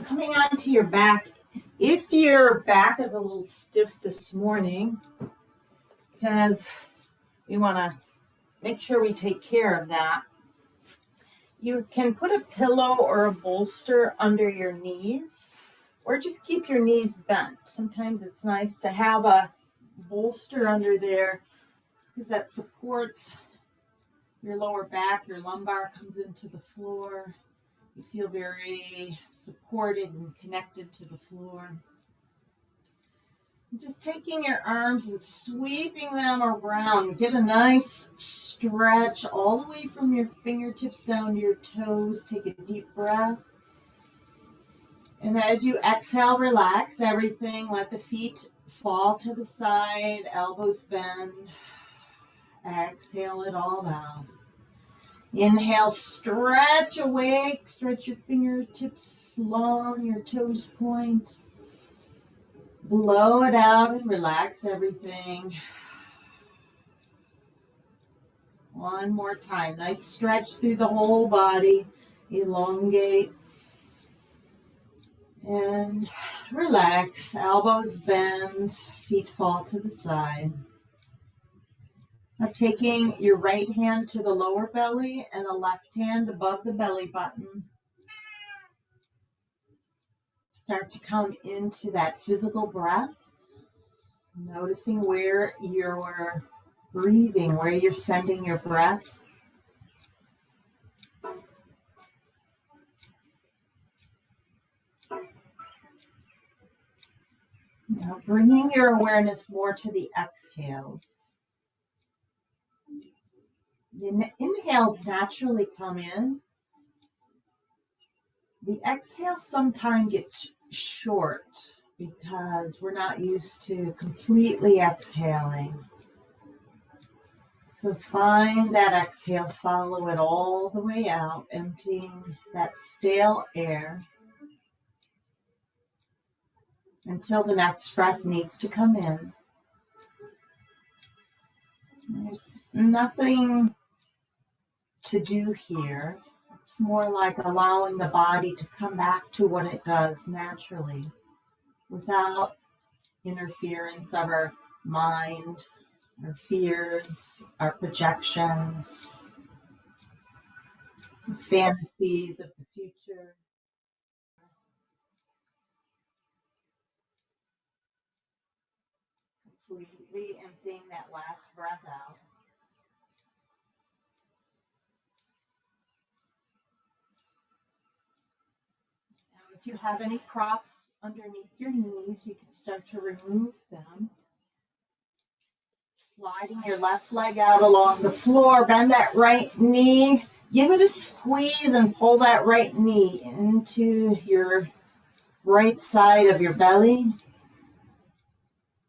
coming onto your back. If your back is a little stiff this morning, because we want to make sure we take care of that, you can put a pillow or a bolster under your knees, or just keep your knees bent. Sometimes it's nice to have a bolster under there because that supports your lower back. Your lumbar comes into the floor. You feel very supported and connected to the floor. Just taking your arms and sweeping them around. Get a nice stretch all the way from your fingertips down to your toes. Take a deep breath. And as you exhale, relax everything. Let the feet fall to the side, elbows bend. Exhale it all out. Inhale, stretch awake. Stretch your fingertips long, your toes point. Blow it out and relax everything. One more time. Nice stretch through the whole body. Elongate. And relax. Elbows bend. Feet fall to the side. Now taking your right hand to the lower belly and the left hand above the belly button. Start to come into that physical breath. Noticing where you're breathing, where you're sending your breath. Now bringing your awareness more to the exhales. The inhales naturally come in. The exhales sometimes get short because we're not used to completely exhaling. So find that exhale, follow it all the way out, emptying that stale air until the next breath needs to come in. There's nothing to do here. It's more like allowing the body to come back to what it does naturally without interference of our mind, our fears, our projections, fantasies of the future. Completely emptying that last breath out. If you have any props underneath your knees, you can start to remove them. Sliding your left leg out along the floor, bend that right knee, give it a squeeze and pull that right knee into your right side of your belly.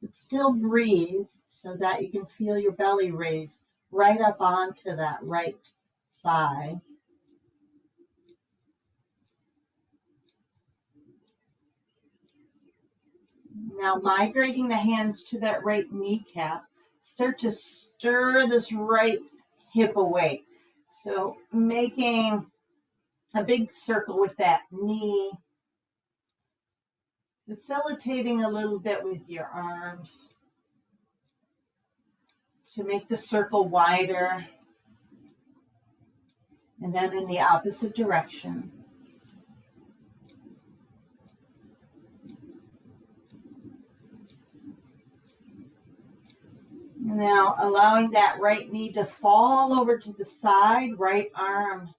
But still breathe so that you can feel your belly raise right up onto that right thigh. Now migrating the hands to that right kneecap, start to stir this right hip away. So making a big circle with that knee, facilitating a little bit with your arms to make the circle wider, and then in the opposite direction. Now allowing that right knee to fall over to the side, right arm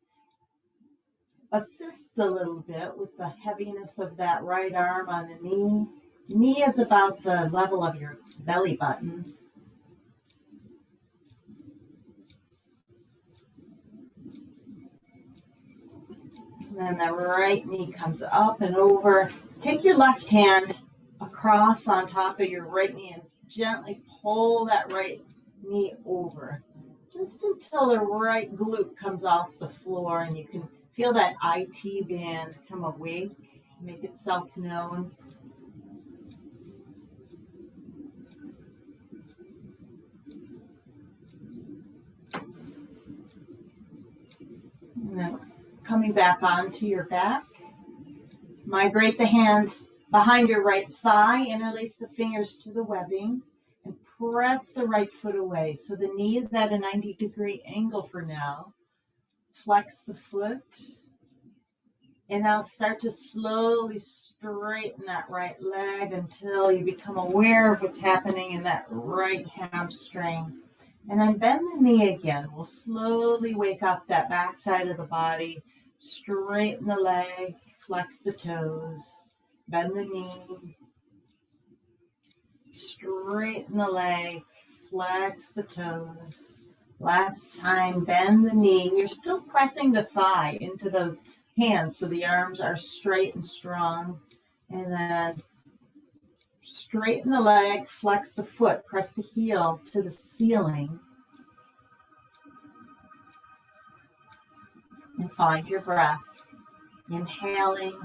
assists a little bit with the heaviness of that right arm on the knee. Knee is about the level of your belly button. And then the right knee comes up and over. Take your left hand across on top of your right knee and gently pull that right knee over, just until the right glute comes off the floor and you can feel that IT band come awake, make itself known. And then coming back onto your back, Migrate the hands behind your right thigh, interlace the fingers to the webbing, and press the right foot away. So the knee is at a 90-degree angle for now. Flex the foot. And now start to slowly straighten that right leg until you become aware of what's happening in that right hamstring. And then bend the knee again. We'll slowly wake up that back side of the body. Straighten the leg, flex the toes, bend the knee. Straighten the leg, flex the toes. Last time, bend the knee. You're still pressing the thigh into those hands so the arms are straight and strong. And then straighten the leg, flex the foot, press the heel to the ceiling. And find your breath. Inhaling.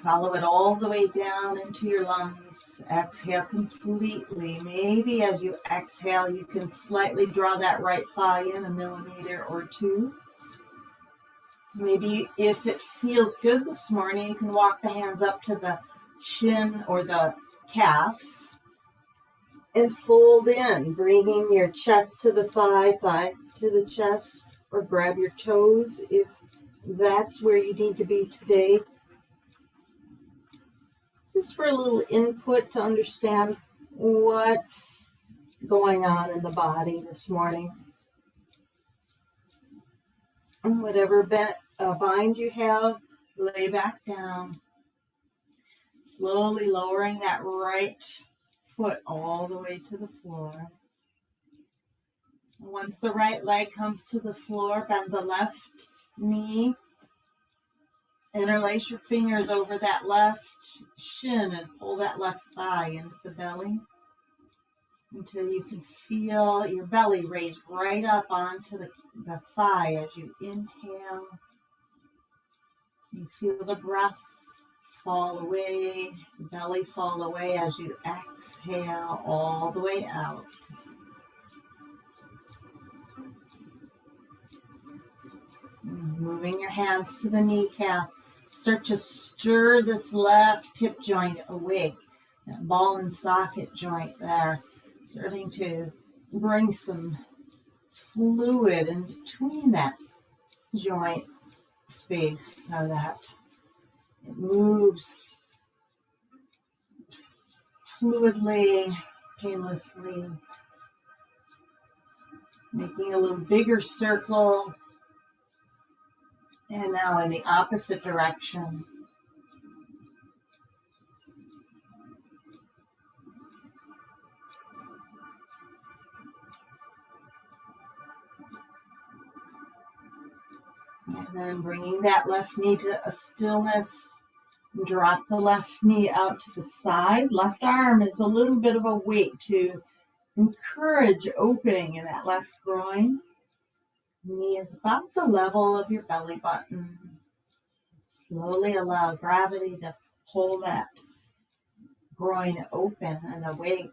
Follow it all the way down into your lungs. Exhale completely. Maybe as you exhale, you can slightly draw that right thigh in 1 millimeter or 2. Maybe if it feels good this morning, you can walk the hands up to the shin or the calf and fold in, bringing your chest to the thigh, thigh to the chest, or grab your toes if that's where you need to be today. Just for a little input to understand what's going on in the body this morning. And whatever bind you have, lay back down. Slowly lowering that right foot all the way to the floor. Once the right leg comes to the floor, bend the left knee. Interlace your fingers over that left shin and pull that left thigh into the belly until you can feel your belly raise right up onto the thigh as you inhale. You feel the breath fall away, the belly fall away as you exhale all the way out. Moving your hands to the kneecap. Start to stir this left hip joint awake, that ball and socket joint there. Starting to bring some fluid in between that joint space so that it moves fluidly, painlessly, making a little bigger circle. And now in the opposite direction. And then bringing that left knee to a stillness. Drop the left knee out to the side. Left arm is a little bit of a weight to encourage opening in that left groin. Knee is about the level of your belly button. Slowly allow gravity to pull that groin open and awake.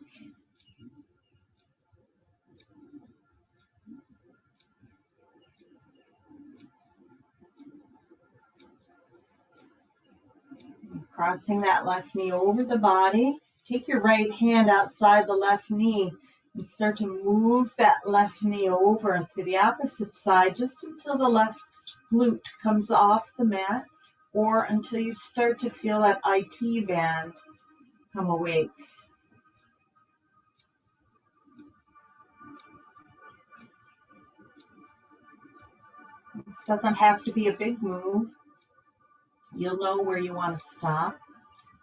Crossing that left knee over the body. Take your right hand outside the left knee and start to move that left knee over to the opposite side just until the left glute comes off the mat or until you start to feel that IT band come awake. This doesn't have to be a big move. You'll know where you want to stop.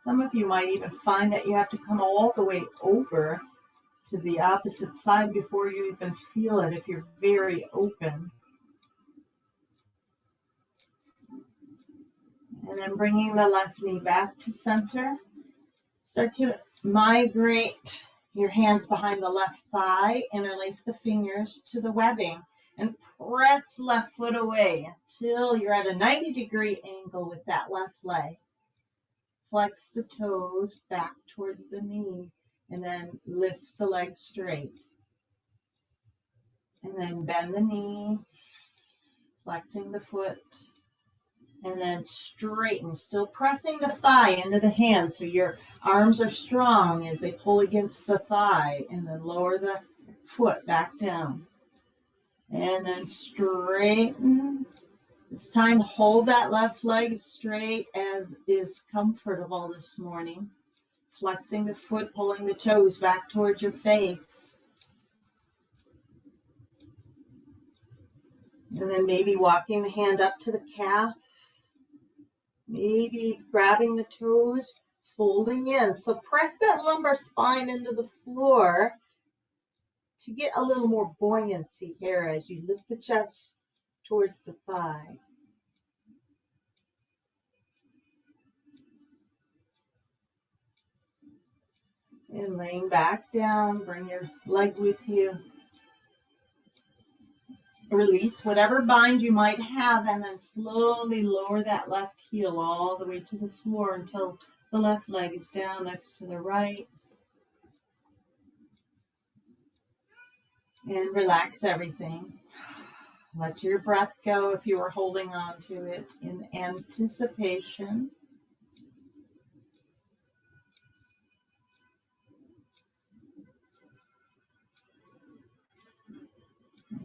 Some of you might even find that you have to come all the way over to the opposite side before you even feel it if you're very open. And then bringing the left knee back to center. Start to migrate your hands behind the left thigh. Interlace the fingers to the webbing and press left foot away until you're at a 90-degree angle with that left leg. Flex the toes back towards the knee and then lift the leg straight. And then bend the knee, flexing the foot, And then straighten, still pressing the thigh into the hand so your arms are strong as they pull against the thigh, and then lower the foot back down. And then straighten. It's time to hold that left leg straight as is comfortable this morning. Flexing the foot, pulling the toes back towards your face. And then maybe walking the hand up to the calf. Maybe grabbing the toes, folding in. So press that lumbar spine into the floor to get a little more buoyancy here as you lift the chest towards the thigh. And laying back down, bring your leg with you. Release whatever bind you might have, and then slowly lower that left heel all the way to the floor until the left leg is down next to the right. And relax everything. Let your breath go if you are holding on to it in anticipation.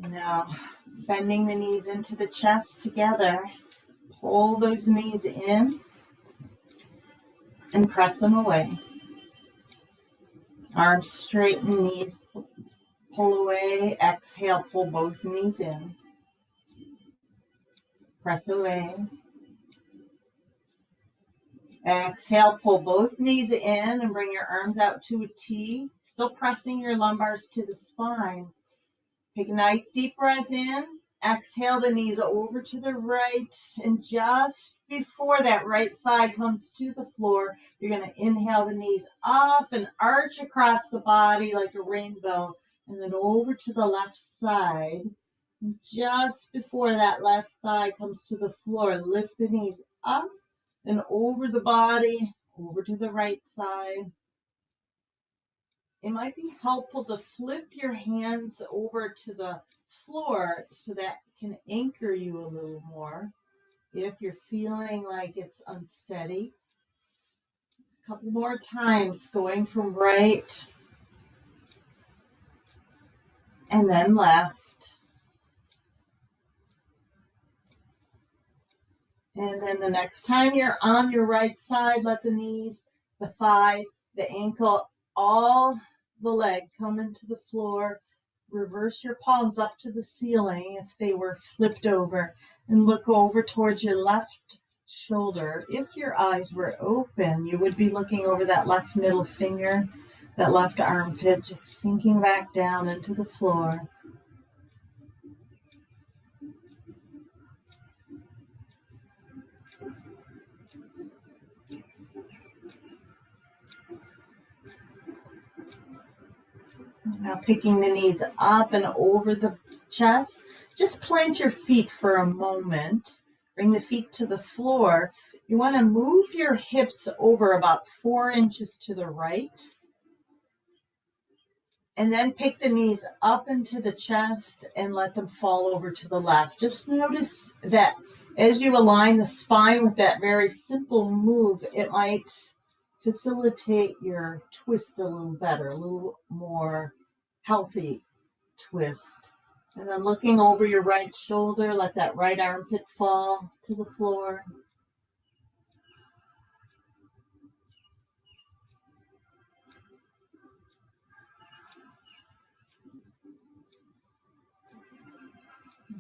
Now, bending the knees into the chest together. Pull those knees in and press them away. Arms straighten, knees pull away. Exhale, pull both knees in. Press away. Exhale, pull both knees in and bring your arms out to a T. Still pressing your lumbars to the spine. Take a nice deep breath in. Exhale the knees over to the right. And just before that right thigh comes to the floor, you're going to inhale the knees up and arch across the body like a rainbow. And then over to the left side. And just before that left thigh comes to the floor, lift the knees up and over the body, over to the right side. It might be helpful to flip your hands over to the floor so that can anchor you a little more if you're feeling like it's unsteady. A couple more times, going from right and then left. And then the next time you're on your right side, let the knees, the thigh, the ankle, all the leg come into the floor. Reverse your palms up to the ceiling if they were flipped over, and look over towards your left shoulder. If your eyes were open, you would be looking over that left middle finger, that left armpit, just sinking back down into the floor. Now picking the knees up and over the chest. Just plant your feet for a moment. Bring the feet to the floor. You want to move your hips over about 4 inches to the right. And then pick the knees up into the chest and let them fall over to the left. Just notice that as you align the spine with that very simple move, it might facilitate your twist a little better, a little more healthy twist. And then looking over your right shoulder, let that right armpit fall to the floor.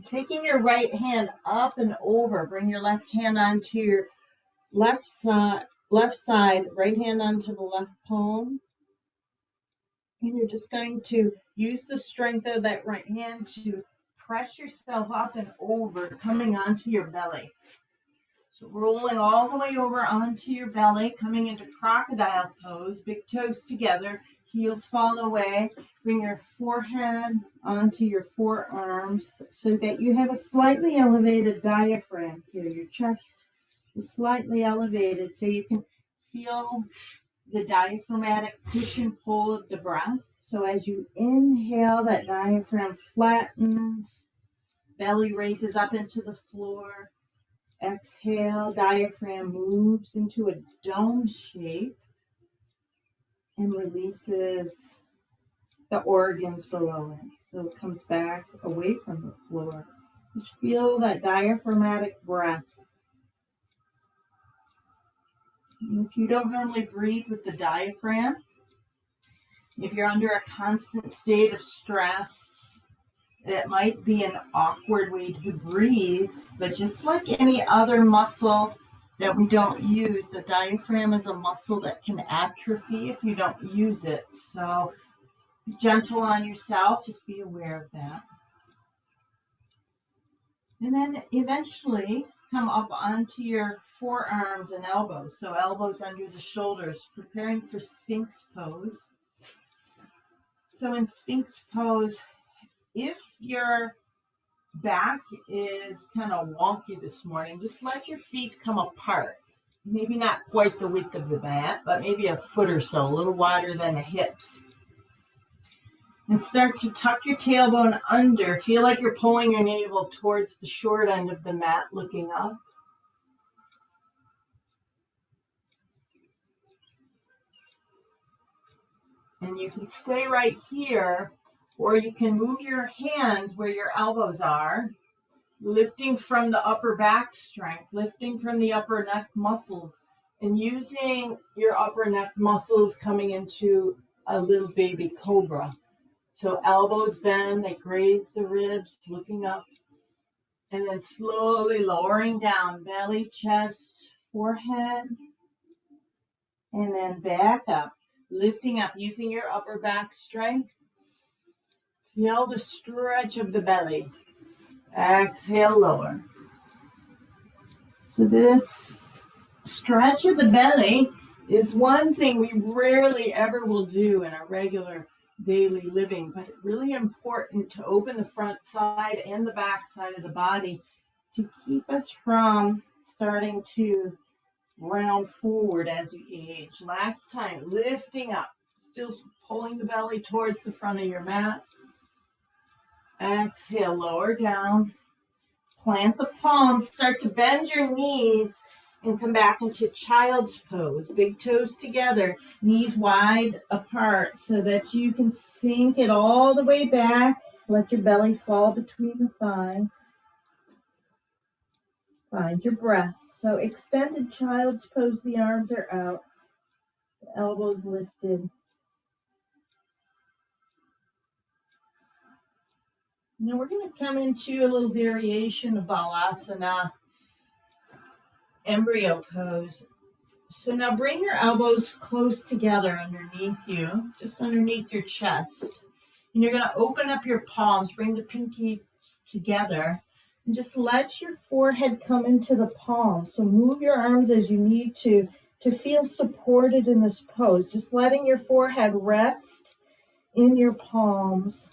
Taking your right hand up and over, bring your left hand onto your left side, right hand onto the left palm. And you're just going to use the strength of that right hand to press yourself up and over, coming onto your belly. So rolling all the way over onto your belly, coming into crocodile pose, big toes together, heels fall away. Bring your forehead onto your forearms so that you have a slightly elevated diaphragm here. Your chest is slightly elevated so you can feel the diaphragmatic push and pull of the breath. So as you inhale, that diaphragm flattens, belly raises up into the floor. Exhale, diaphragm moves into a dome shape and releases the organs below it. So it comes back away from the floor. Just feel that diaphragmatic breath. And if you don't normally breathe with the diaphragm, if you're under a constant state of stress, it might be an awkward way to breathe, but just like any other muscle that we don't use, the diaphragm is a muscle that can atrophy if you don't use it. So be gentle on yourself, just be aware of that. And then eventually come up onto your forearms and elbows. So elbows under the shoulders, preparing for Sphinx pose. So in Sphinx pose, if your back is kind of wonky this morning, just let your feet come apart. Maybe not quite the width of the mat, but maybe a foot or so, a little wider than the hips. And start to tuck your tailbone under. Feel like you're pulling your navel towards the short end of the mat, looking up. And you can stay right here, or you can move your hands where your elbows are, lifting from the upper back strength, lifting from the upper neck muscles, and using your upper neck muscles coming into a little baby cobra. So elbows bend, they graze the ribs, looking up, and then slowly lowering down, belly, chest, forehead, and then back up, lifting up, using your upper back strength. Feel the stretch of the belly. Exhale, lower. So this stretch of the belly is one thing we rarely ever will do in our regular daily living, but it's really important to open the front side and the back side of the body to keep us from starting to round forward as we age. Last time, lifting up, still pulling the belly towards the front of your mat. Exhale, lower down. Plant the palms, start to bend your knees and come back into child's pose. Big toes together, knees wide apart so that you can sink it all the way back. Let your belly fall between the thighs. Find your breath. So extended child's pose, the arms are out, the elbows lifted. Now we're going to come into a little variation of balasana, embryo pose. So now bring your elbows close together underneath you, just underneath your chest. And you're going to open up your palms, bring the pinkies together, and just let your forehead come into the palms. So move your arms as you need to feel supported in this pose. Just letting your forehead rest in your palms.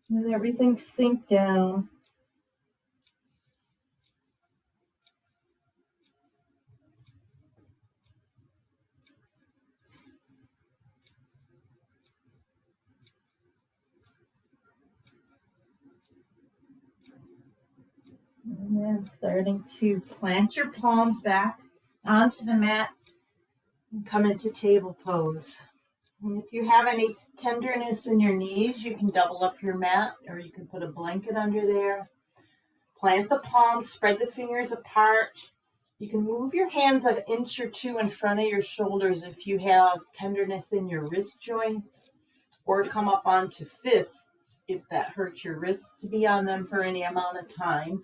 And everything sink down. And then starting to plant your palms back onto the mat and come into table pose. And if you have any tenderness in your knees, you can double up your mat or you can put a blanket under there. Plant the palms, spread the fingers apart. You can move your hands an inch or two in front of your shoulders if you have tenderness in your wrist joints, or come up onto fists if that hurts your wrists to be on them for any amount of time.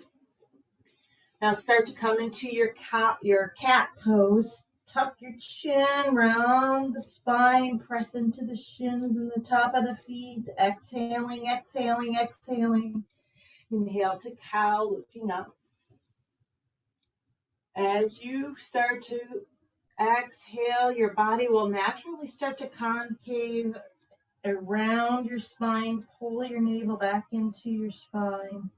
Now start to come into your cat pose. Tuck your chin, round the spine, press into the shins and the top of the feet. Exhaling, exhaling, exhaling. Inhale to cow, looking up. As you start to exhale, your body will naturally start to concave around your spine. Pull your navel back into your spine.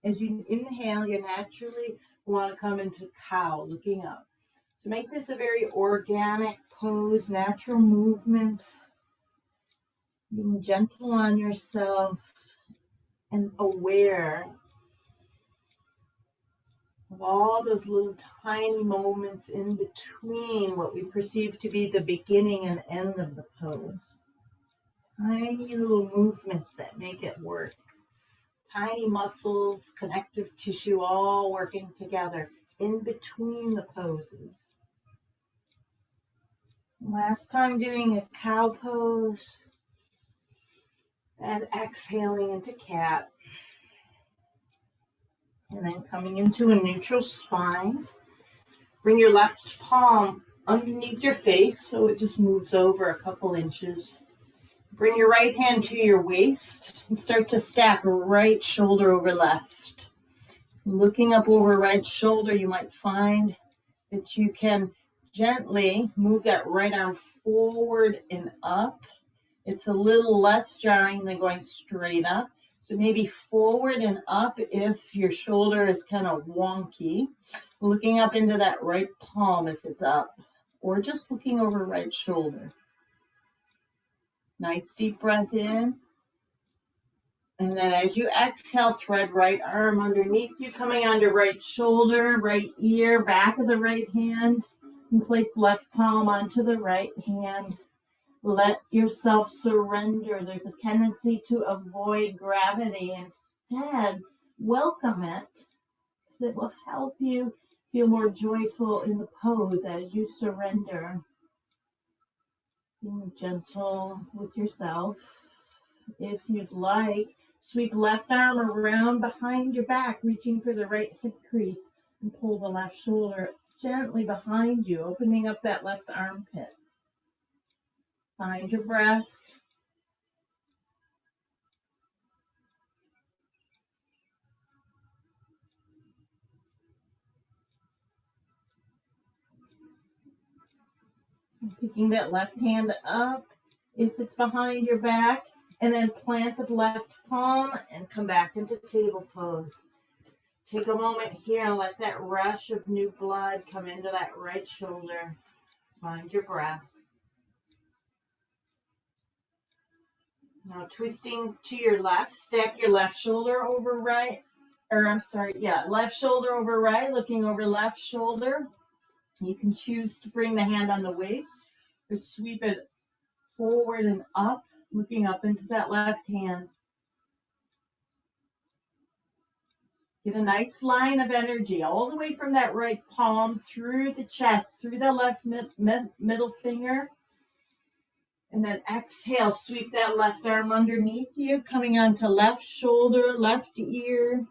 As you inhale, you naturally want to come into cow, looking up. So make this a very organic pose, natural movements, being gentle on yourself and aware of all those little tiny moments in between what we perceive to be the beginning and end of the pose. Tiny little movements that make it work. Tiny muscles, connective tissue, all working together in between the poses. Last time doing a cow pose and exhaling into cat. And then coming into a neutral spine. Bring your left palm underneath your face so it just moves over a couple inches. Bring your right hand to your waist and start to stack right shoulder over left. Looking up over right shoulder, you might find that you can gently move that right arm forward and up. It's a little less jarring than going straight up. So maybe forward and up if your shoulder is kind of wonky. Looking up into that right palm if it's up, or just looking over right shoulder. Nice deep breath in. And then as you exhale, thread right arm underneath you, coming onto right shoulder, right ear, back of the right hand. And place left palm onto the right hand. Let yourself surrender. There's a tendency to avoid gravity. Instead, welcome it, because it will help you feel more joyful in the pose as you surrender. Being gentle with yourself. If you'd like, sweep left arm around behind your back, reaching for the right hip crease, and pull the left shoulder gently behind you, opening up that left armpit. Find your breath. And picking that left hand up if it's behind your back, and then plant the left palm and come back into table pose. Take a moment here and let that rush of new blood come into that right shoulder. Find your breath. Now twisting to your left, stack your left shoulder over right, left shoulder over right, looking over left shoulder. You can choose to bring the hand on the waist or sweep it forward and up, looking up into that left hand. Get a nice line of energy all the way from that right palm through the chest, through the left middle finger. And then exhale, sweep that left arm underneath you, coming onto left shoulder, left ear.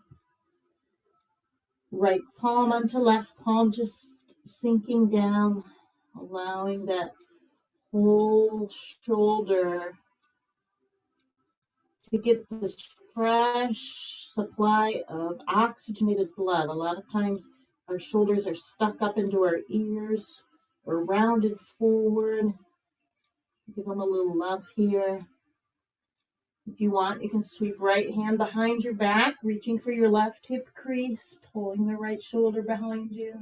Right palm onto left palm, just sinking down, allowing that whole shoulder to get this fresh supply of oxygenated blood. A lot of times our shoulders are stuck up into our ears or rounded forward. Give them a little love here. If you want, you can sweep right hand behind your back, reaching for your left hip crease, pulling the right shoulder behind you.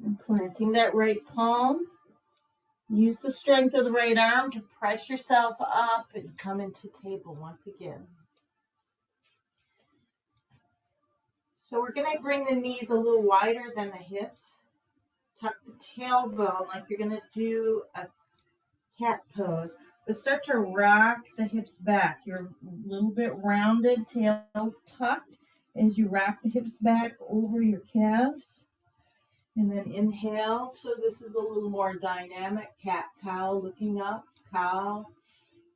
And planting that right palm. Use the strength of the right arm to press yourself up and come into table once again. So we're going to bring the knees a little wider than the hips. Tuck the tailbone like you're going to do a cat pose. But start to rock the hips back. You're a little bit rounded, tail tucked as you rock the hips back over your calves. And then inhale. So this is a little more dynamic. Cat, cow, looking up, cow.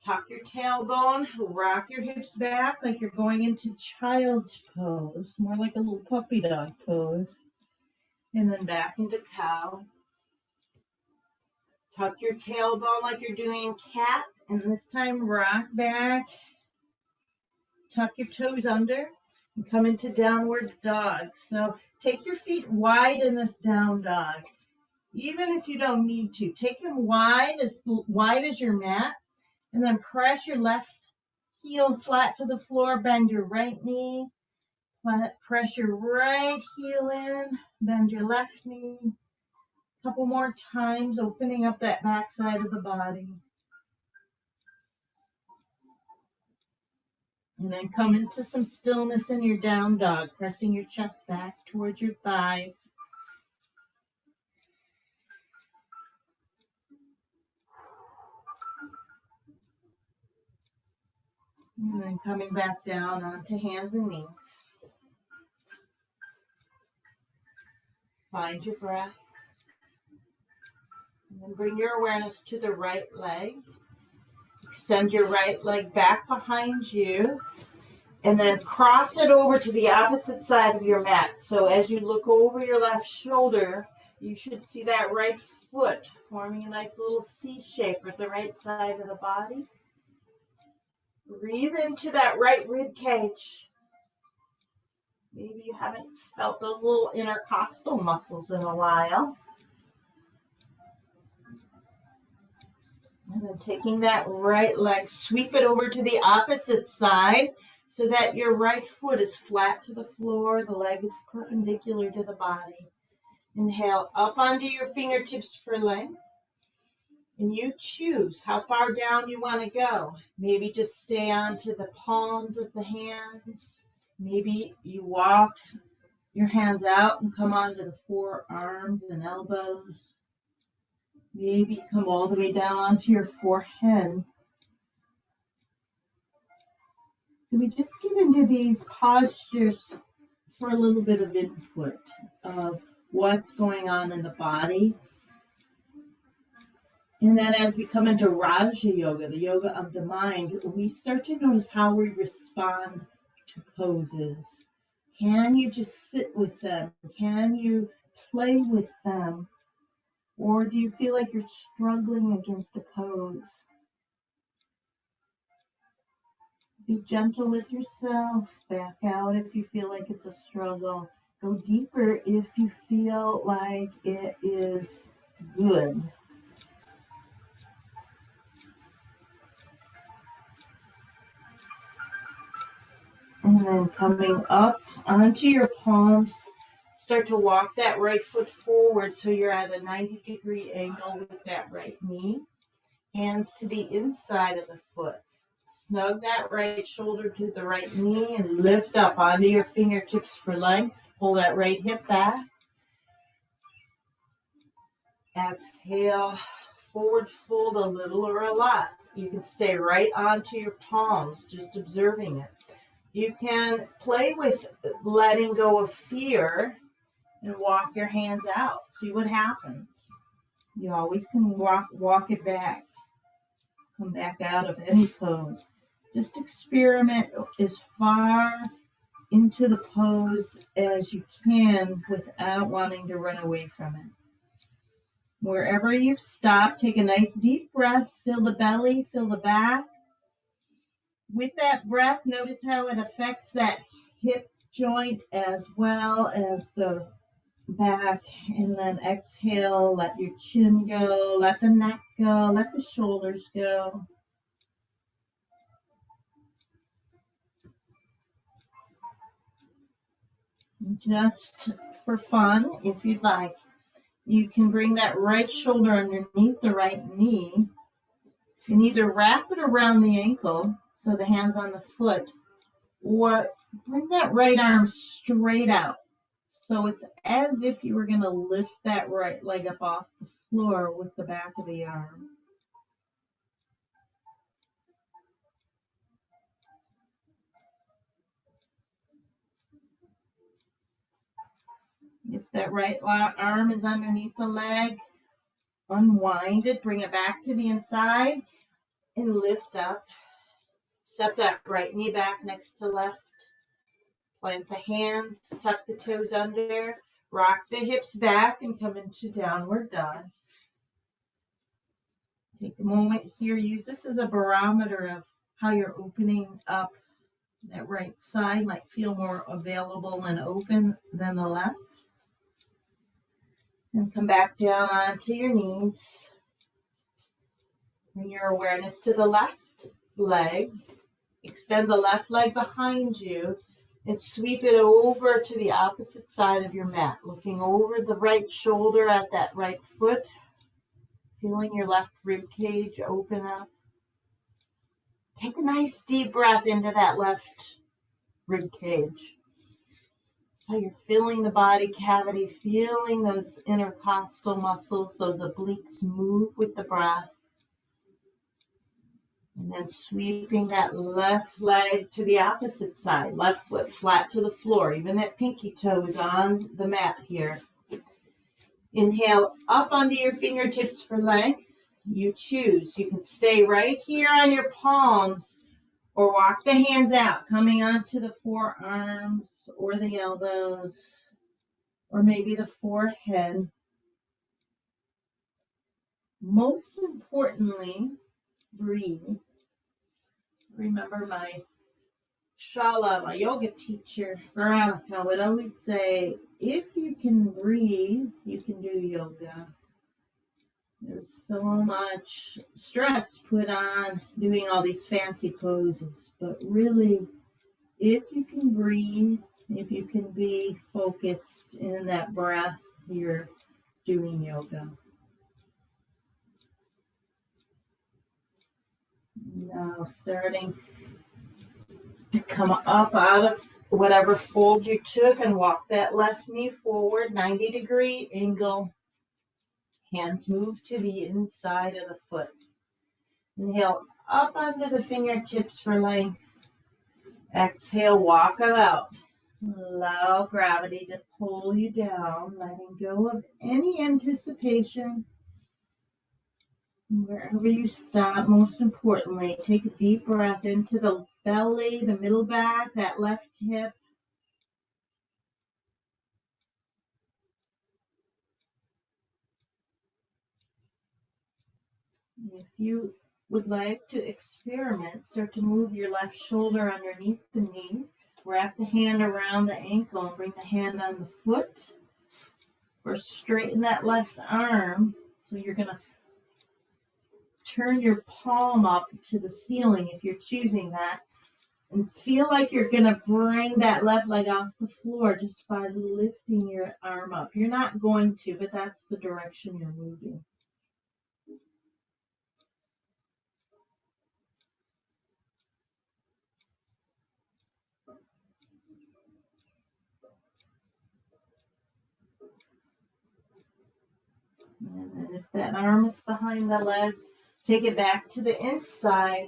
Tuck your tailbone, rock your hips back like you're going into child's pose, more like a little puppy dog pose. And then back into cow. Tuck your tailbone like you're doing cat, and this time rock back. Tuck your toes under and come into downward dog. So take your feet wide in this down dog. Even if you don't need to, take them wide as your mat. And then press your left heel flat to the floor, bend your right knee, Press your right heel in, bend your left knee. A couple more times, opening up that back side of the body. And then come into some stillness in your down dog, pressing your chest back towards your thighs. And then coming back down onto hands and knees. Find your breath. And then bring your awareness to the right leg. Extend your right leg back behind you. And then cross it over to the opposite side of your mat. So as you look over your left shoulder, you should see that right foot forming a nice little C shape with the right side of the body. Breathe into that right rib cage. Maybe you haven't felt those little intercostal muscles in a while. And then taking that right leg, sweep it over to the opposite side so that your right foot is flat to the floor, the leg is perpendicular to the body. Inhale up onto your fingertips for length. And you choose how far down you want to go. Maybe just stay onto the palms of the hands. Maybe you walk your hands out and come onto the forearms and elbows. Maybe come all the way down onto your forehead. So we just get into these postures for a little bit of input of what's going on in the body. And then as we come into Raja Yoga, the yoga of the mind, we start to notice how we respond to poses. Can you just sit with them? Can you play with them? Or do you feel like you're struggling against a pose? Be gentle with yourself. Back out if you feel like it's a struggle. Go deeper if you feel like it is good. And then coming up onto your palms, start to walk that right foot forward so you're at a 90-degree angle with that right knee. Hands to the inside of the foot. Snug that right shoulder to the right knee and lift up onto your fingertips for length. Pull that right hip back. Exhale, forward fold a little or a lot. You can stay right onto your palms, just observing it. You can play with letting go of fear and walk your hands out. See what happens. You always can walk it back. Come back out of any pose. Just experiment as far into the pose as you can without wanting to run away from it. Wherever you've stopped, take a nice deep breath. Fill the belly, fill the back. With that breath, notice how it affects that hip joint as well as the back. And then exhale, let your chin go, let the neck go, let the shoulders go. Just for fun, if you'd like, you can bring that right shoulder underneath the right knee and either wrap it around the ankle, so the hand's on the foot, or bring that right arm straight out. So it's as if you were going to lift that right leg up off the floor with the back of the arm. If that right arm is underneath the leg, unwind it, bring it back to the inside, and lift up. Step that right knee back next to left. Plant the hands, tuck the toes under, rock the hips back, and come into downward dog. Take a moment here. Use this as a barometer of how you're opening up. That right side might feel more available and open than the left. And come back down onto your knees. Bring your awareness to the left leg. Extend the left leg behind you. and sweep it over to the opposite side of your mat, looking over the right shoulder at that right foot, feeling your left rib cage open up. Take a nice deep breath into that left rib cage. So you're feeling the body cavity, feeling those intercostal muscles, those obliques move with the breath. And then sweeping that left leg to the opposite side, left foot flat to the floor. Even that pinky toe is on the mat here. Inhale up onto your fingertips for length. You choose. You can stay right here on your palms or walk the hands out, coming onto the forearms or the elbows or maybe the forehead. Most importantly, breathe. Remember my Shala, my yoga teacher, Veronica, would always say, if you can breathe, you can do yoga. There's so much stress put on doing all these fancy poses, but really, if you can breathe, if you can be focused in that breath, you're doing yoga. Now starting to come up out of whatever fold you took and walk that left knee forward, 90-degree angle. Hands move to the inside of the foot. Inhale up onto the fingertips for length. Exhale, walk it out. Allow gravity to pull you down, letting go of any anticipation. Wherever you stop, most importantly, take a deep breath into the belly, the middle back, that left hip. If you would like to experiment, start to move your left shoulder underneath the knee. Wrap the hand around the ankle and bring the hand on the foot. Or straighten that left arm. So you're going to turn your palm up to the ceiling if you're choosing that. And feel like you're going to bring that left leg off the floor just by lifting your arm up. You're not going to, but that's the direction you're moving. And then if that arm is behind the leg, take it back to the inside.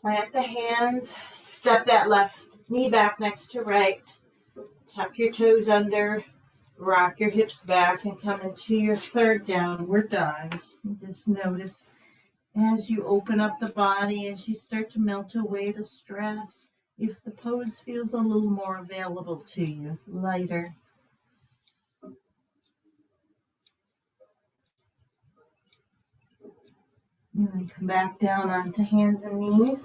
Plant the hands. Step that left knee back next to right. Tuck your toes under. Rock your hips back and come into your third downward dog. And just notice as you open up the body, as you start to melt away the stress, if the pose feels a little more available to you, lighter. And then come back down onto hands and knees.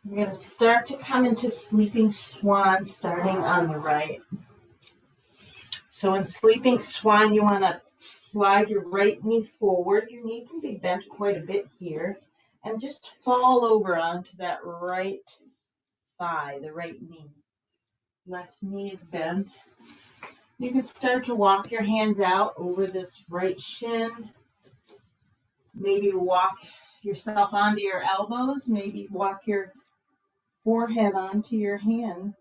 You're going to start to come into sleeping swan, starting on the right. So in sleeping swan, you want to slide your right knee forward. Your knee can be bent quite a bit here. And just fall over onto that right thigh, the right knee. Left knee is bent. You can start to walk your hands out over this right shin. Maybe walk yourself onto your elbows. Maybe walk your forehead onto your hand.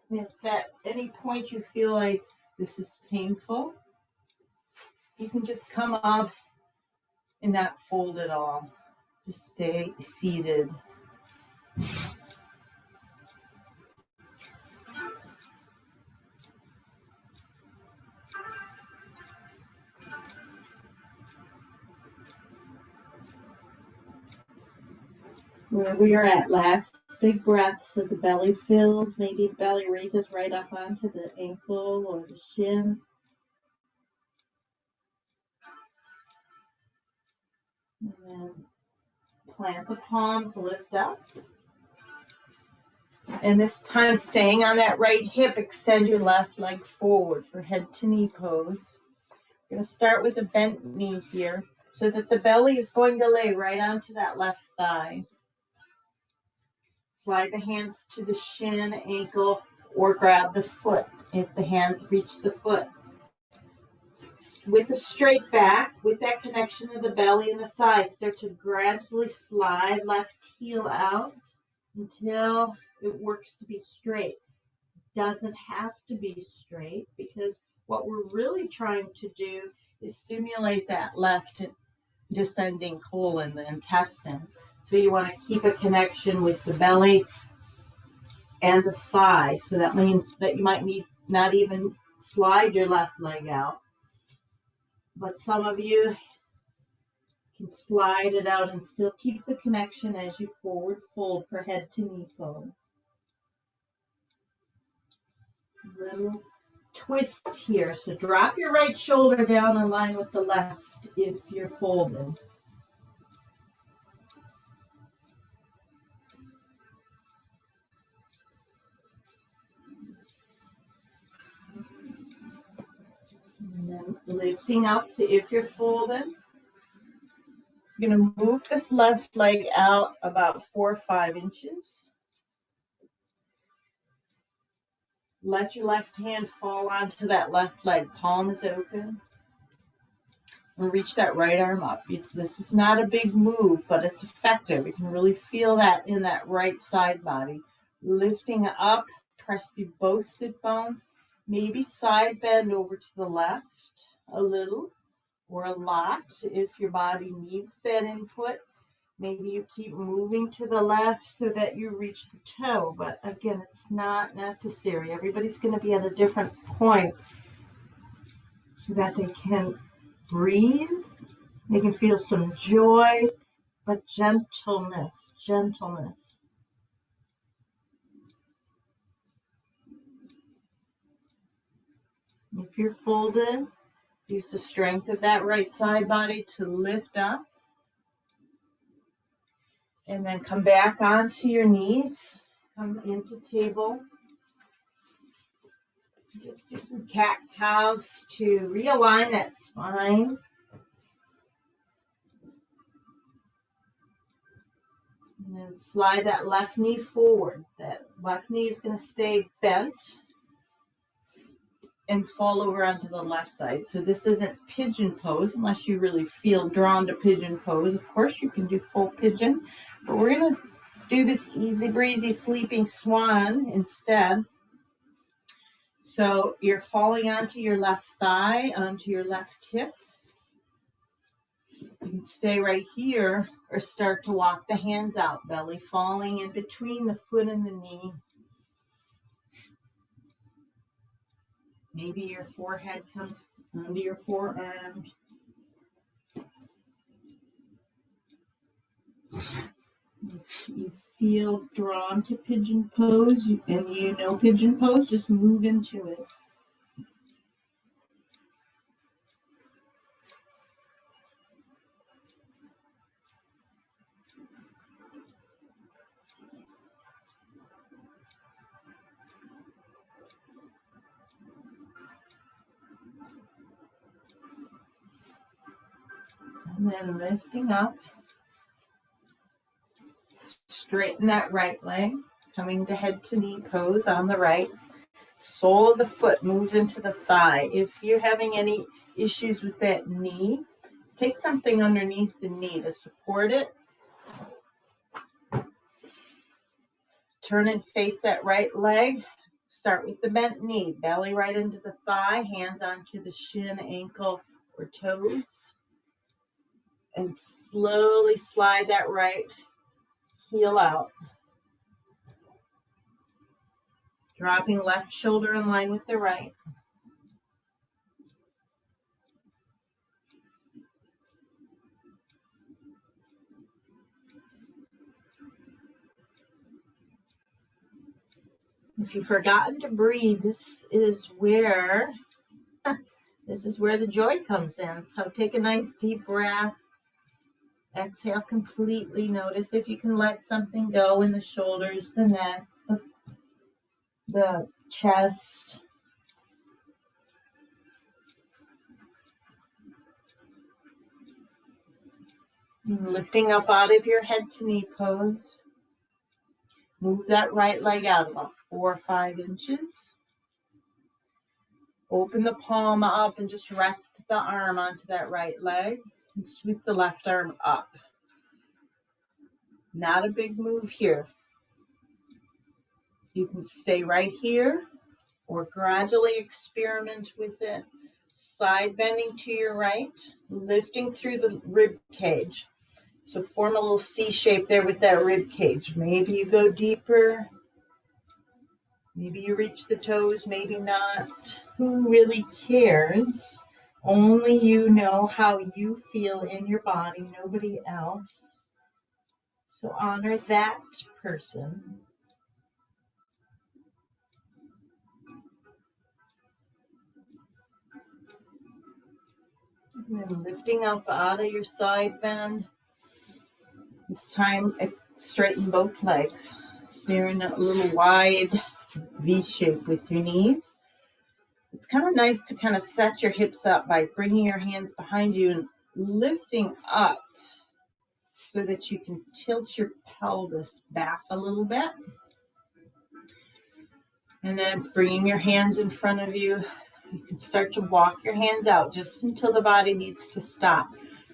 If at any point you feel like this is painful, you can just come up and not fold at all. Just stay seated. Where we are at, last big breath so the belly fills. Maybe the belly raises right up onto the ankle or the shin. And then plant the palms, lift up. And this time staying on that right hip, extend your left leg forward for head to knee pose. We're going to start with a bent knee here so that the belly is going to lay right onto that left thigh. Slide the hands to the shin, ankle, or grab the foot if the hands reach the foot. With a straight back, with that connection to the belly and the thigh, start to gradually slide left heel out until it works to be straight. Doesn't have to be straight, because what we're really trying to do is stimulate that left descending colon, the intestines. So you want to keep a connection with the belly and the thigh. So that means that you might need not even slide your left leg out, but some of you can slide it out and still keep the connection as you forward fold for head to knee pose. Little twist here. So drop your right shoulder down in line with the left if you're folded. And then lifting up if you're folded. You're going to move this left leg out about 4 or 5 inches. Let your left hand fall onto that left leg. Palm is open. And reach that right arm up. This is not a big move, but it's effective. You can really feel that in that right side body. Lifting up, press through both sit bones. Maybe side bend over to the left a little or a lot if your body needs that input. Maybe you keep moving to the left so that you reach the toe, but again, it's not necessary. Everybody's going to be at a different point so that they can breathe. They can feel some joy, but gentleness. If you're folded, use the strength of that right side body to lift up. And then come back onto your knees. Come into table. Just do some cat-cows to realign that spine. And then slide that left knee forward. That left knee is going to stay bent and fall over onto the left side. So this isn't pigeon pose unless you really feel drawn to pigeon pose. Of course, you can do full pigeon, but we're going to do this easy breezy sleeping swan instead. So you're falling onto your left thigh, onto your left hip. You can stay right here or start to walk the hands out, belly falling in between the foot and the knee. Maybe your forehead comes under your forearm. If you feel drawn to pigeon pose and you know pigeon pose, just move into it. And then lifting up. Straighten that right leg, coming to head to knee pose on the right. Sole of the foot moves into the thigh. If you're having any issues with that knee, take something underneath the knee to support it. Turn and face that right leg. Start with the bent knee, belly right into the thigh, hands onto the shin, ankle, or toes. And slowly slide that right heel out. Dropping left shoulder in line with the right. If you've forgotten to breathe, this is where the joy comes in. So take a nice deep breath. Exhale completely. Notice if you can let something go in the shoulders, the neck, the chest. And lifting up out of your head to knee pose. Move that right leg out about 4 or 5 inches. Open the palm up and just rest the arm onto that right leg and sweep the left arm up. Not a big move here. You can stay right here or gradually experiment with it. Side bending to your right, lifting through the rib cage. So form a little C shape there with that rib cage. Maybe you go deeper. Maybe you reach the toes, maybe not. Who really cares? Only you know how you feel in your body, nobody else. So honor that person. And then lifting up out of your side bend. This time, straighten both legs. So you're in a little wide V shape with your knees. It's kind of nice to kind of set your hips up by bringing your hands behind you and lifting up so that you can tilt your pelvis back a little bit. And then it's bringing your hands in front of you. You can start to walk your hands out just until the body needs to stop.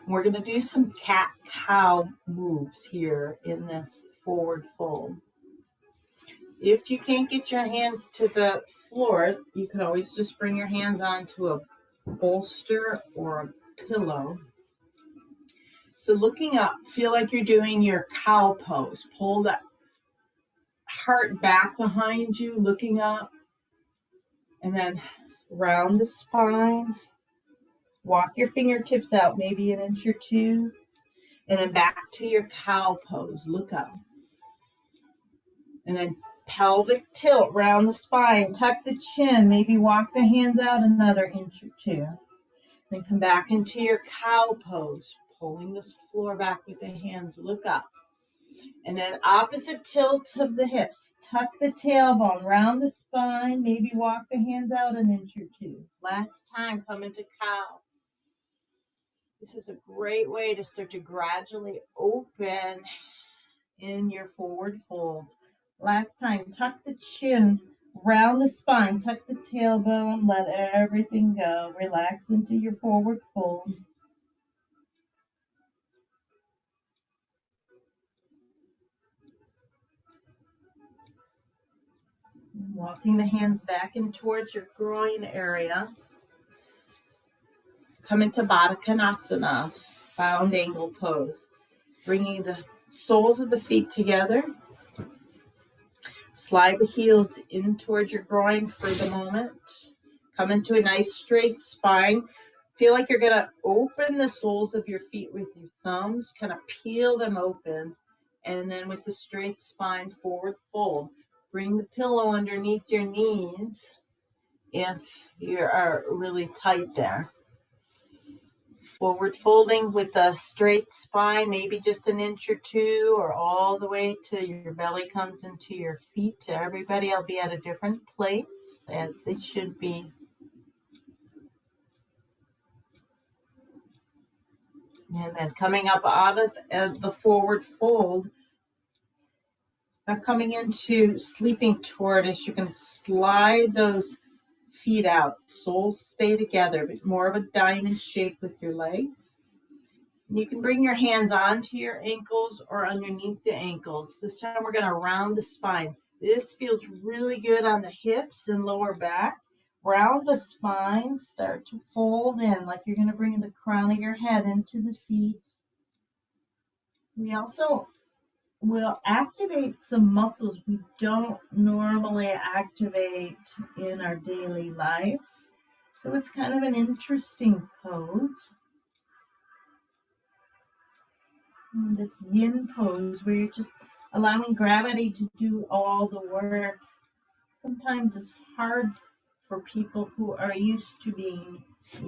And we're going to do some cat-cow moves here in this forward fold. If you can't get your hands to the floor, you can always just bring your hands onto a bolster or a pillow. So looking up, feel like you're doing your cow pose. Pull that heart back behind you, looking up, and then round the spine. Walk your fingertips out maybe an inch or two, and then back to your cow pose. Look up. And then pelvic tilt, round the spine, tuck the chin, maybe walk the hands out another inch or two. Then come back into your cow pose, pulling this floor back with the hands. Look up. And then opposite tilt of the hips. Tuck the tailbone, round the spine, maybe walk the hands out an inch or two. Last time, come into cow. This is a great way to start to gradually open in your forward fold. Last time, tuck the chin, round the spine, tuck the tailbone, let everything go. Relax into your forward fold. Walking the hands back in towards your groin area. Come into Baddha Konasana, bound angle pose. Bringing the soles of the feet together. Slide the heels in towards your groin for the moment. Come into a nice straight spine. Feel like you're going to open the soles of your feet with your thumbs. Kind of peel them open. And then with the straight spine, forward fold. Bring the pillow underneath your knees if you are really tight there. Forward folding with a straight spine, maybe just an inch or two, or all the way to your belly comes into your feet. Everybody will be at a different place, as they should be. And then coming up out of the forward fold, now coming into sleeping tortoise, you're going to slide those feet out. Soles stay together, but more of a diamond shape with your legs. And you can bring your hands onto your ankles or underneath the ankles. This time we're going to round the spine. This feels really good on the hips and lower back. Round the spine, start to fold in like you're going to bring the crown of your head into the feet. We also will activate some muscles we don't normally activate in our daily lives. So it's kind of an interesting pose. And this yin pose where you're just allowing gravity to do all the work. Sometimes it's hard for people who are used to being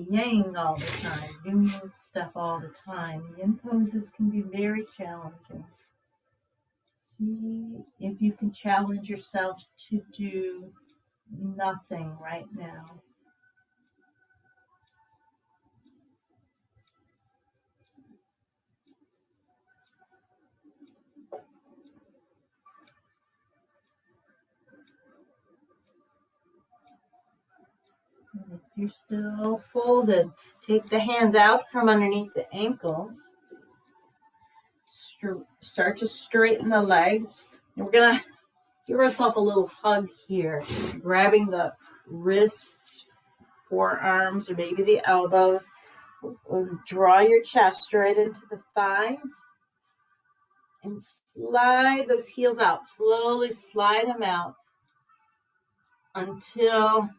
yang all the time, doing stuff all the time. Yin poses can be very challenging. See if you can challenge yourself to do nothing right now. You're still folded. Take the hands out from underneath the ankles. Start to straighten the legs. And we're going to give ourselves a little hug here, grabbing the wrists, forearms, or maybe the elbows. Draw your chest right into the thighs and slide those heels out. Slowly slide them out until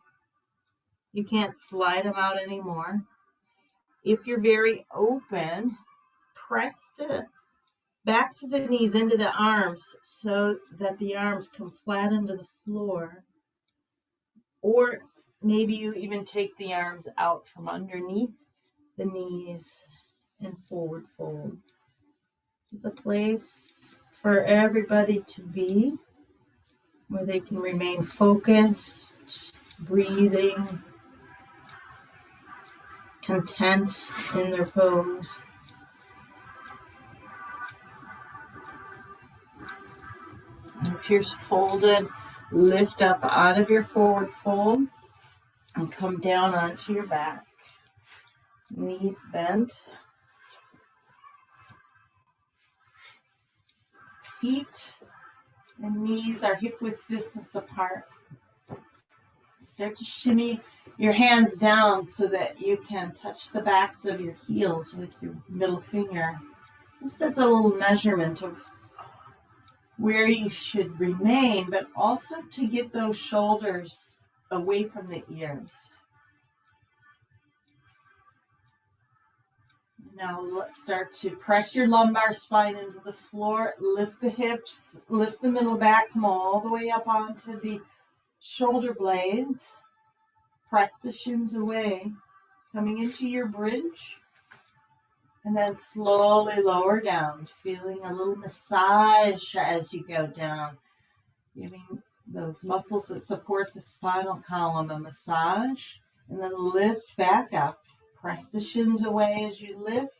you can't slide them out anymore. If you're very open, press the backs of the knees into the arms so that the arms come flat into the floor. Or maybe you even take the arms out from underneath the knees and forward fold. It's a place for everybody to be where they can remain focused, breathing, content in their pose. If you're folded, lift up out of your forward fold and come down onto your back. Knees bent. Feet and knees are hip width distance apart. Start to shimmy your hands down so that you can touch the backs of your heels with your middle finger. Just as a little measurement of where you should remain, but also to get those shoulders away from the ears. Now let's start to press your lumbar spine into the floor. Lift the hips, lift the middle back, come all the way up onto the shoulder blades. Press the shins away, coming into your bridge. And then slowly lower down, feeling a little massage as you go down. Giving those muscles that support the spinal column a massage. And then lift back up. Press the shins away as you lift.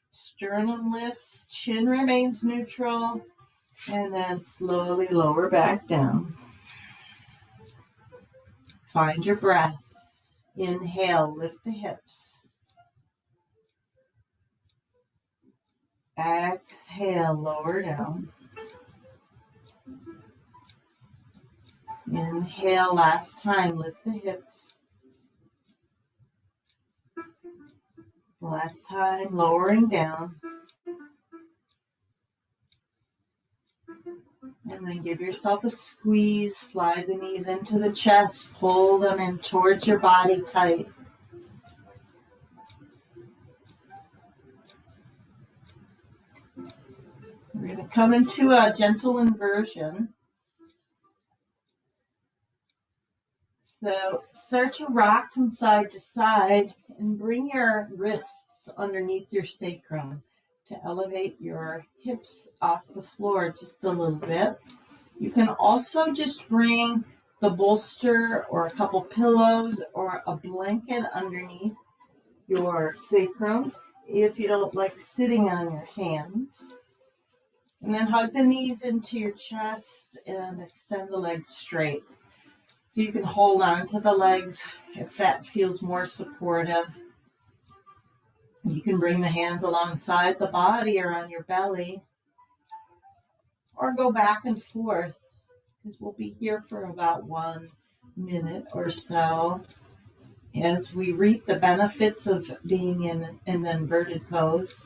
Sternum lifts, chin remains neutral. And then slowly lower back down. Find your breath. Inhale, lift the hips. Exhale, lower down. Inhale, last time, lift the hips. Last time, lowering down. And then give yourself a squeeze. Slide the knees into the chest. Pull them in towards your body tight. We're going to come into a gentle inversion. So start to rock from side to side and bring your wrists underneath your sacrum to elevate your hips off the floor just a little bit. You can also just bring the bolster or a couple pillows or a blanket underneath your sacrum if you don't like sitting on your hands. And then hug the knees into your chest and extend the legs straight. So you can hold on to the legs if that feels more supportive. You can bring the hands alongside the body or on your belly. Or go back and forth, because we'll be here for about 1 minute or so as we reap the benefits of being in an inverted pose.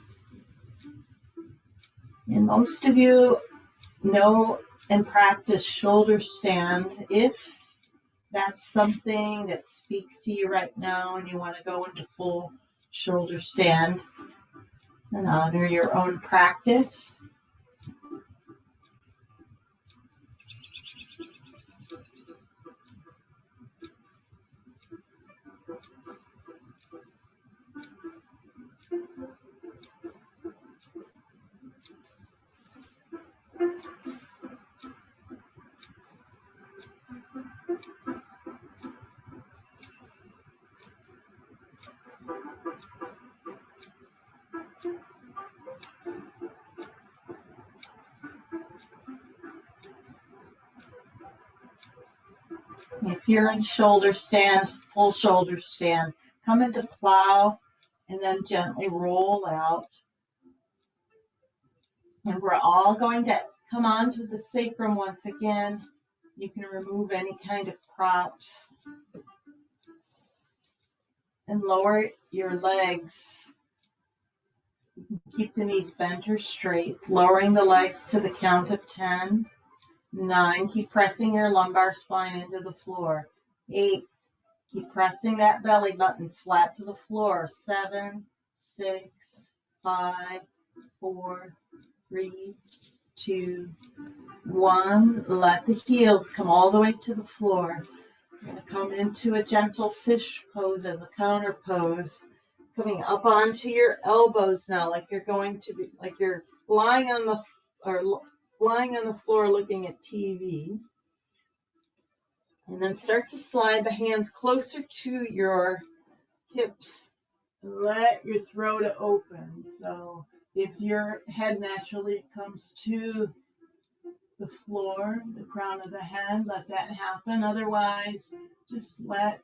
And most of you know and practice shoulder stand. If that's something that speaks to you right now and you want to go into full shoulder stand and honor your own practice. if you're in shoulder stand, full shoulder stand, come into plow and then gently roll out. And we're all going to come onto the sacrum once again. You can remove any kind of props and lower your legs. Keep the knees bent or straight, lowering the legs to the count of 10. 9, keep pressing your lumbar spine into the floor. 8, keep pressing that belly button flat to the floor. 7, 6, 5, 4, 3, 2, 1. Let the heels come all the way to the floor. You're going to come into a gentle fish pose as a counter pose. Coming up onto your elbows now, like you're going to be, like you're lying on the floor looking at TV. And then start to slide the hands closer to your hips. Let your throat open. So if your head naturally comes to the floor, the crown of the head, let that happen. Otherwise, just let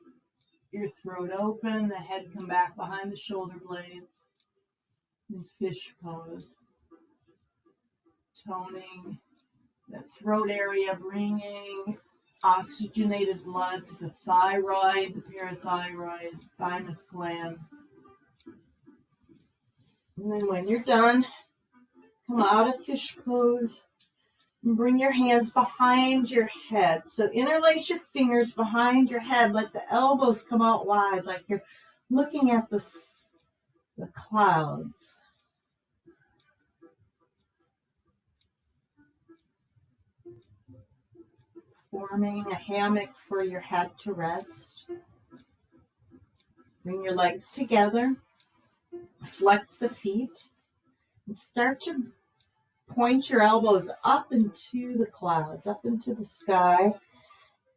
your throat open, the head come back behind the shoulder blades. In fish pose. Toning the throat area, bringing oxygenated blood to the thyroid, the parathyroid, thymus gland. And then when you're done, come out of fish pose and bring your hands behind your head. So interlace your fingers behind your head. Let the elbows come out wide like you're looking at the clouds. Forming a hammock for your head to rest. Bring your legs together. Flex the feet. And start to point your elbows up into the clouds, up into the sky.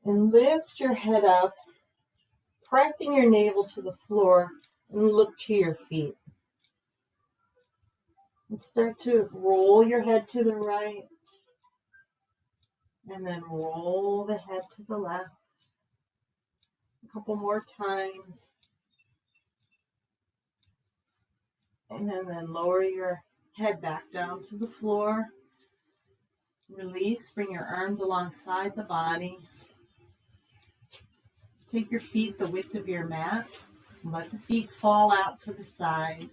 And lift your head up, pressing your navel to the floor, and look to your feet. And start to roll your head to the right. And then roll the head to the left. A couple more times. And then lower your head back down to the floor. Release, bring your arms alongside the body. Take your feet the width of your mat. And let the feet fall out to the sides.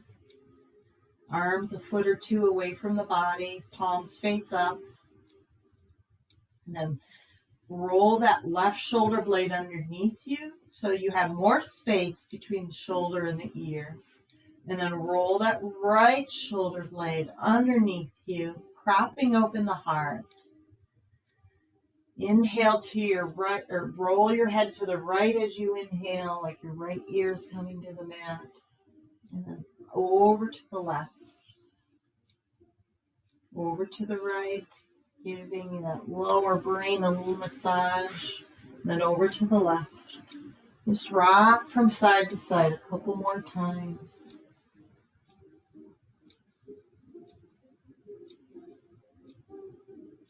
Arms a foot or two away from the body. Palms face up. And then roll that left shoulder blade underneath you so you have more space between the shoulder and the ear. And then roll that right shoulder blade underneath you, propping open the heart. Inhale to your right, or roll your head to the right as you inhale, like your right ear is coming to the mat. And then over to the left. Over to the right. Giving that lower brain a little massage, then over to the left. Just rock from side to side a couple more times.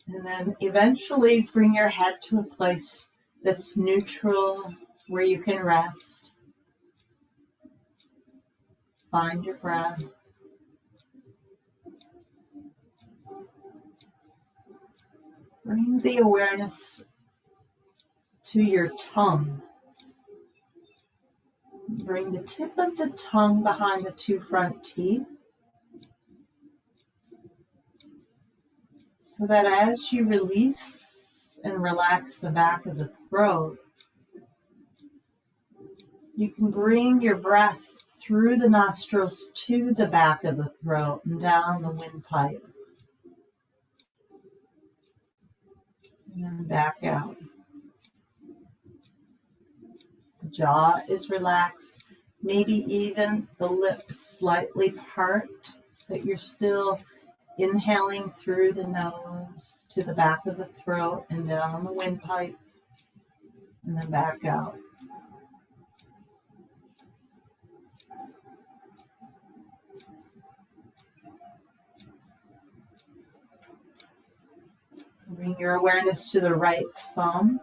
And then eventually bring your head to a place that's neutral, where you can rest. Find your breath. Bring the awareness to your tongue. Bring the tip of the tongue behind the two front teeth. So that as you release and relax the back of the throat, you can bring your breath through the nostrils to the back of the throat and down the windpipe. And then back out. The jaw is relaxed. Maybe even the lips slightly part, but you're still inhaling through the nose to the back of the throat and down the windpipe. And then back out. Bring your awareness to the right thumb.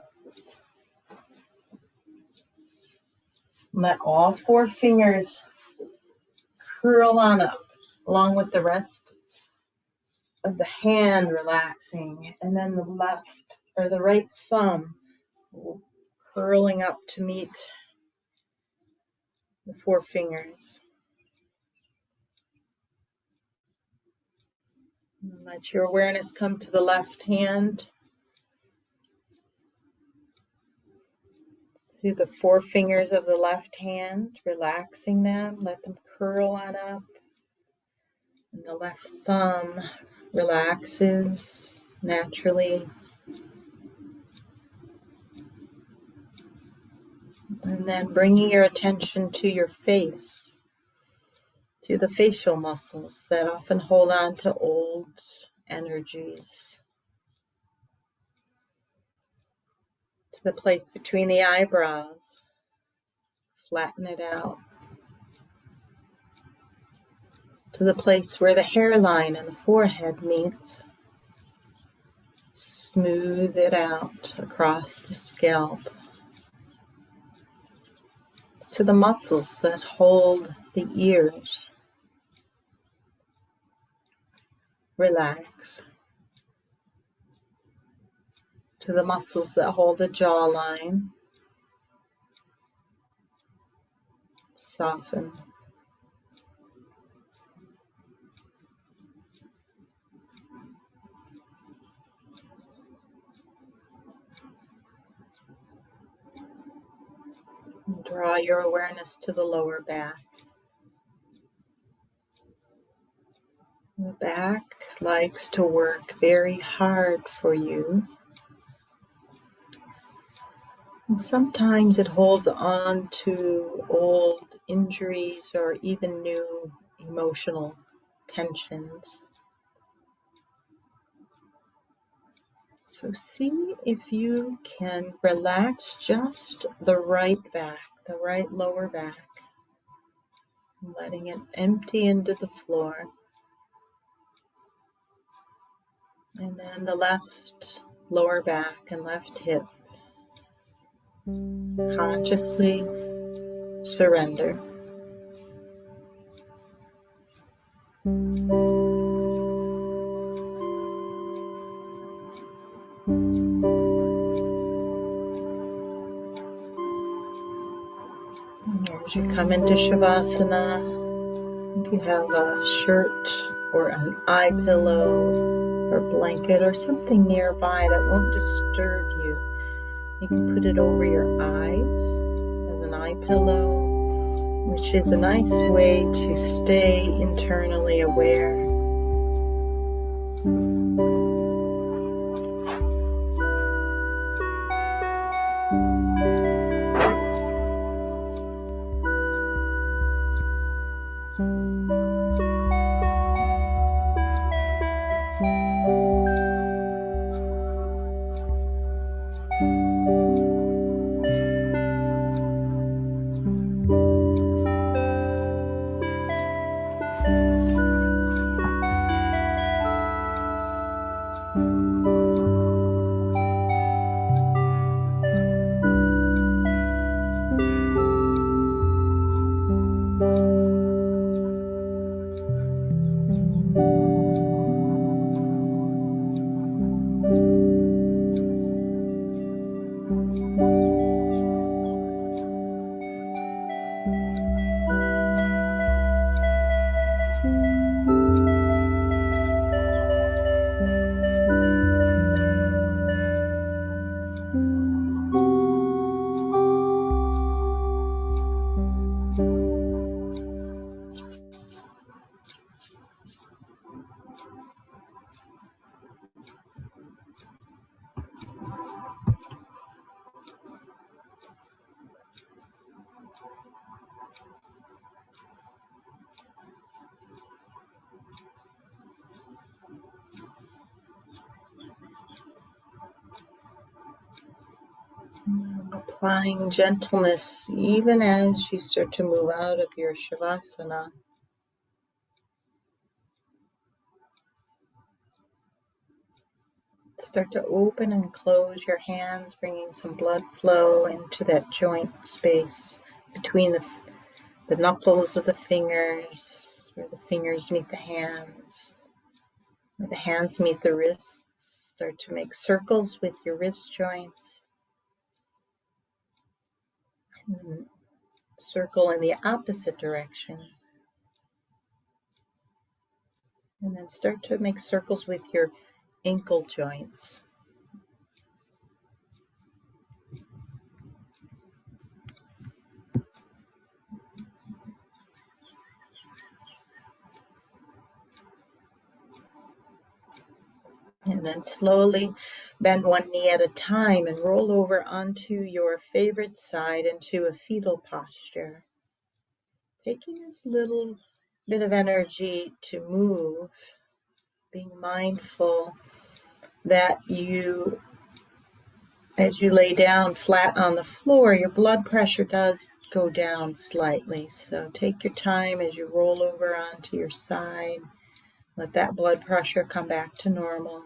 Let all 4 fingers curl on up, along with the rest of the hand relaxing, and then the left or the right thumb curling up to meet the 4 fingers. And let your awareness come to the left hand, to the 4 fingers of the left hand, relaxing them, let them curl on up. And the left thumb relaxes naturally. And then bringing your attention to your face, to the facial muscles that often hold on to old energies, to the place between the eyebrows, flatten it out, to the place where the hairline and the forehead meets, smooth it out across the scalp, to the muscles that hold the ears. Relax. To the muscles that hold the jawline. Soften. And draw your awareness to the lower back. The back likes to work very hard for you. And sometimes it holds on to old injuries or even new emotional tensions. So see if you can relax just the right back, the right lower back, letting it empty into the floor. And then the left lower back and left hip. Consciously surrender. As you come into Shavasana, if you have a shirt or an eye pillow or blanket or something nearby that won't disturb you, you can put it over your eyes as an eye pillow, which is a nice way to stay internally aware. Applying gentleness even as you start to move out of your Shavasana. Start to open and close your hands, bringing some blood flow into that joint space between the knuckles of the fingers, where the fingers meet the hands, where the hands meet the wrists. Start to make circles with your wrist joints. And circle in the opposite direction. And then start to make circles with your ankle joints. And then slowly bend one knee at a time and roll over onto your favorite side into a fetal posture. Taking this little bit of energy to move, being mindful that as you lay down flat on the floor, your blood pressure does go down slightly. So take your time as you roll over onto your side. Let that blood pressure come back to normal.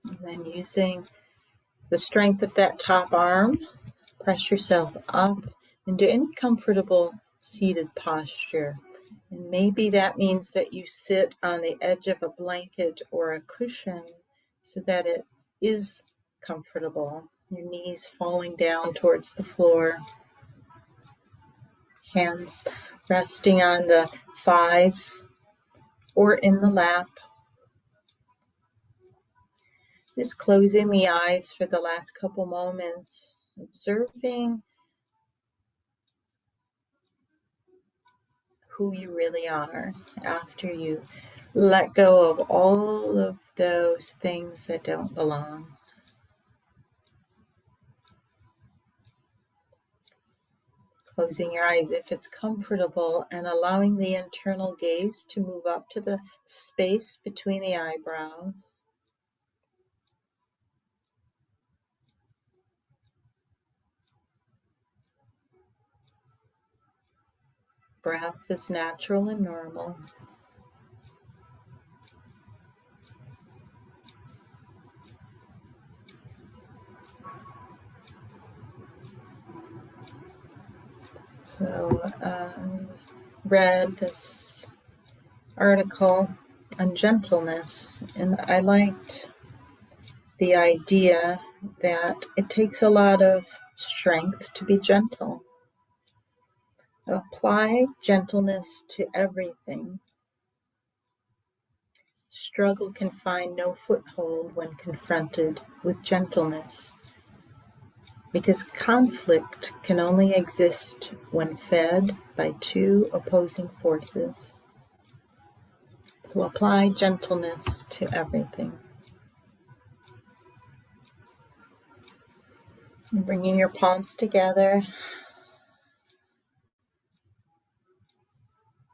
And then using the strength of that top arm, press yourself up into any comfortable seated posture. And maybe that means that you sit on the edge of a blanket or a cushion so that it is comfortable. Your knees falling down towards the floor. Hands resting on the thighs or in the lap. Just closing the eyes for the last couple moments, observing who you really are after you let go of all of those things that don't belong. Closing your eyes if it's comfortable and allowing the internal gaze to move up to the space between the eyebrows. Breath is natural and normal. So read this article on gentleness, and I liked the idea that it takes a lot of strength to be gentle. Apply gentleness to everything. Struggle can find no foothold when confronted with gentleness, because conflict can only exist when fed by two opposing forces. So apply gentleness to everything. And bringing your palms together,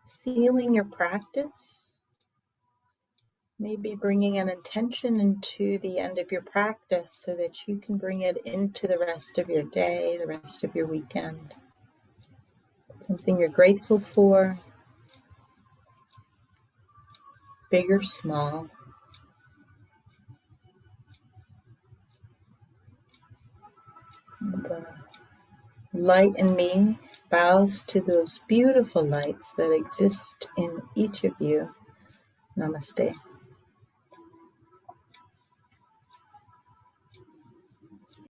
sealing your practice, maybe bringing an intention into the end of your practice so that you can bring it into the rest of your day, the rest of your weekend. Something you're grateful for, big or small. The light in me bows to those beautiful lights that exist in each of you. Namaste.